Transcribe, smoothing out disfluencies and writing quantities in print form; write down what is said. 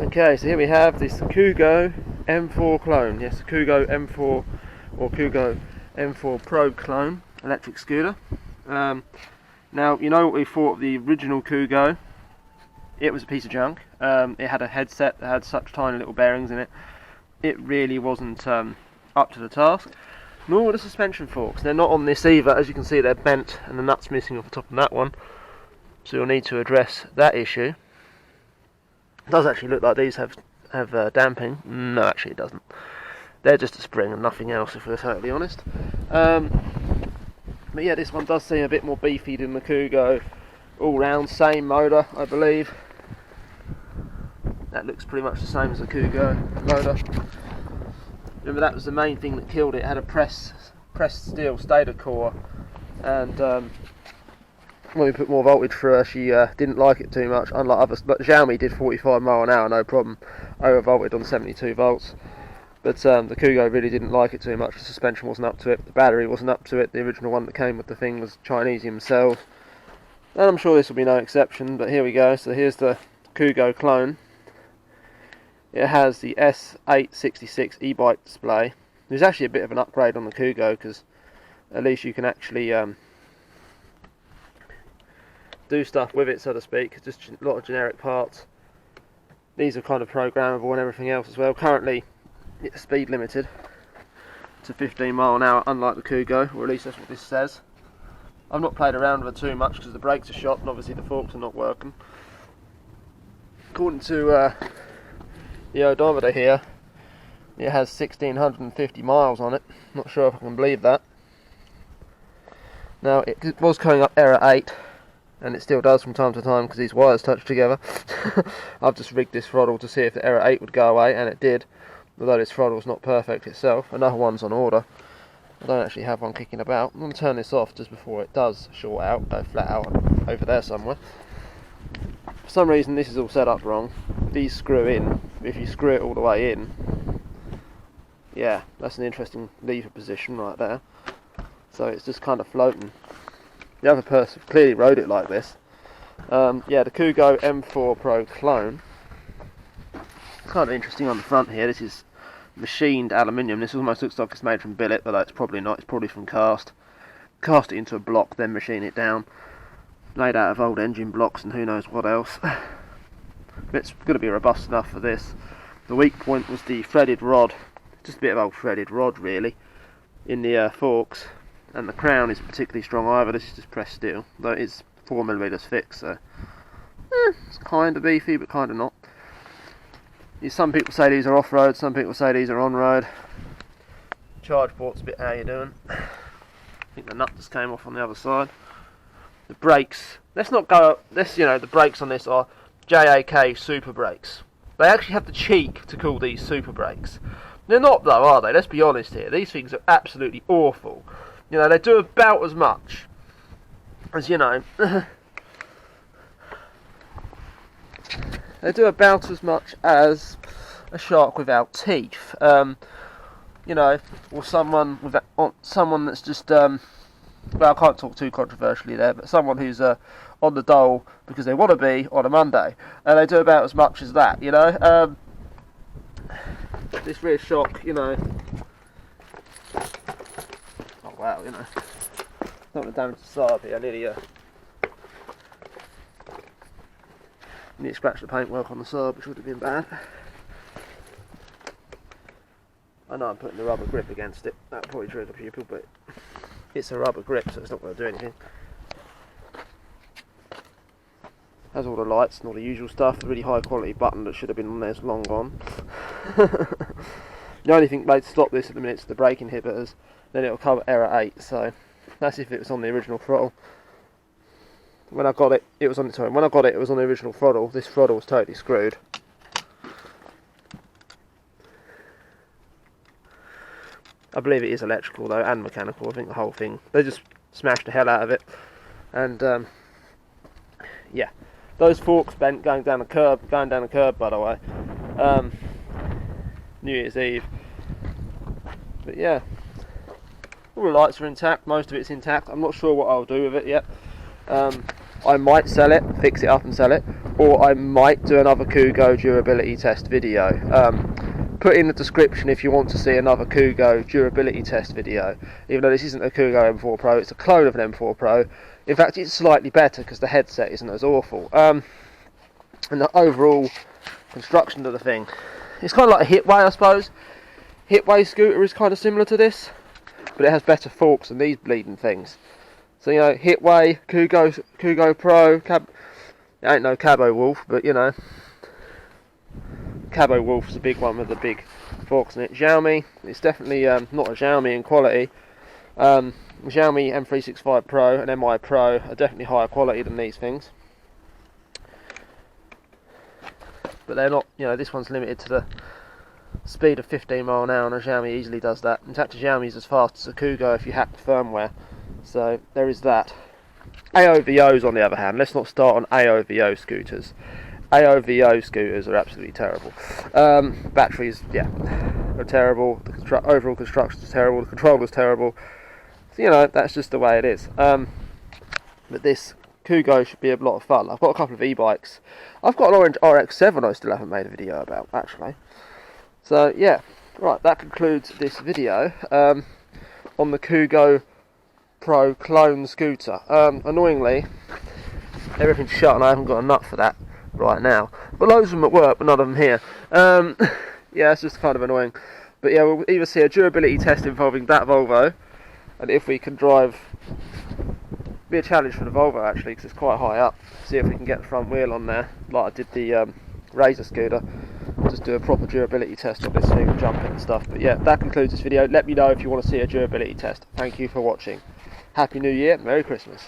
Okay, so here we have this kugoo M4 clone. Yes, the kugoo M4 or kugoo M4 Pro clone electric scooter. Now, you know what we thought of the original kugoo. It was a piece of junk. It had a headset that had such tiny little bearings in it. It really wasn't up to the task. Nor were the suspension forks. They're not on this either. As you can see, they're bent and the nut's missing off the top of that one. So you'll need to address that issue. It does actually look like these have damping. No, actually it doesn't. They're just a spring and nothing else, if we're totally honest. But yeah, this one does seem a bit more beefy than the kugoo. All round, same motor, I believe. That looks pretty much the same as the kugoo motor. Remember, that was the main thing that killed it. It had a pressed steel stator core, and when we put more voltage through her, she didn't like it too much. Unlike others, but Xiaomi did 45 mile an hour, no problem, overvolted on 72 volts. But the kugoo really didn't like it too much. The suspension wasn't up to it, the battery wasn't up to it. The original one that came with the thing was chinesium cells, and I'm sure this will be no exception. But here we go. So here's the kugoo clone. It has the S866 e-bike display. There's actually a bit of an upgrade on the kugoo, because at least you can actually do stuff with it, so to speak. Just a lot of generic parts. These are kind of programmable and everything else as well. Currently it's speed limited to 15 mile an hour, unlike the kugoo, or at least that's what this says. I've not played around with it too much because the brakes are shot and obviously the forks are not working. According to the odometer here, it has 1650 miles on it. Not sure if I can believe that. Now, it was coming up error 8, and it still does from time to time because these wires touch together. I've just rigged this throttle to see if the error 8 would go away, and it did, although this throttle is not perfect itself. Another one's on order. I don't actually have one kicking about. I'm going to turn this off just before it does short out, go flat out over there somewhere. For some reason this is all set up wrong. These screw in. If you screw it all the way in, yeah, that's an interesting lever position right there. So it's just kind of floating. The other person clearly rode it like this. Yeah, the kugoo M4 Pro clone. It's kind of interesting on the front here. This is machined aluminium. This almost looks like it's made from billet, but it's probably not. It's probably from cast. Cast it into a block, then machine it down. Made out of old engine blocks and who knows what else. It's going to be robust enough for this. The weak point was the threaded rod. Just a bit of old threaded rod really in the forks, and the crown isn't particularly strong either. This is just pressed steel, though it is 4mm thick, so it's kind of beefy but kind of not. Some people say these are off-road, some people say these are on-road. Charge port's a bit how you doing. I think the nut just came off on the other side. The brakes, let's not go, the brakes on this are JAK super brakes. They actually have the cheek to call these super brakes. They're not though, are they? Let's be honest here. These things are absolutely awful. You know, they do about as much as, they do about as much as a shark without teeth. Or someone that's just well, I can't talk too controversially there, but someone who's on the dole because they want to be on a Monday, and they do about as much as that, This rear shock, oh wow, don't want to damage the Saab here. I nearly scratched the paintwork on the Saab, which would have been bad. I know I'm putting the rubber grip against it. That'll probably trigger people, but it's a rubber grip, so it's not going to do anything. Has all the lights and all the usual stuff. The really high quality button that should have been on there is long gone. The only thing made to stop this at the minute is the brake inhibitors. Then it'll cover error 8. So that's if it was on the original throttle. When I got it, it was on the original throttle. This throttle was totally screwed. I believe it is electrical though, and mechanical. I think the whole thing, they just smashed the hell out of it. And yeah, those forks bent going down the curb, by the way. New Year's Eve. But yeah, all the lights are intact, most of it's intact. I'm not sure what I'll do with it yet. I might sell it, fix it up and sell it, or I might do another kugoo durability test video. Put in the description if you want to see another kugoo durability test video. Even though this isn't a kugoo M4 Pro, it's a clone of an M4 Pro. In fact, it's slightly better because the headset isn't as awful. And the overall construction of the thing, it's kind of like a hitway, I suppose. Hitway scooter is kind of similar to this, but it has better forks than these bleeding things. So, you know, hitway, kugoo Pro, it ain't no cabo wolf, but you know, cabo wolf's a big one with the big forks in it. Xiaomi, it's definitely not a Xiaomi in quality. Xiaomi M365 Pro and MI Pro are definitely higher quality than these things, but they're not, you know, this one's limited to the speed of 15 mile an hour, and a Xiaomi easily does that. In fact, a Xiaomi is as fast as a kugoo if you hack the firmware, so there is that. aovos on the other hand, let's not start on aovo scooters. aovo scooters are absolutely terrible. Batteries, yeah, are terrible. The overall construction is terrible. The controller's terrible. So, you know, that's just the way it is. But this kugoo should be a lot of fun. I've got a couple of e-bikes. I've got an orange RX-7 I still haven't made a video about, actually. So yeah, right, that concludes this video on the Kugoo Pro clone scooter. Annoyingly, everything's shut and I haven't got a nut for that right now. But loads of them at work, but none of them here. Yeah, it's just kind of annoying. But yeah, we'll either see a durability test involving that Volvo, and if we can drive, be a challenge for the Volvo actually, because it's quite high up. See if we can get the front wheel on there, like I did the Razor scooter. Just do a proper durability test on this thing and jump it and stuff. But yeah, that concludes this video. Let me know if you want to see a durability test. Thank you for watching. Happy New Year, Merry Christmas.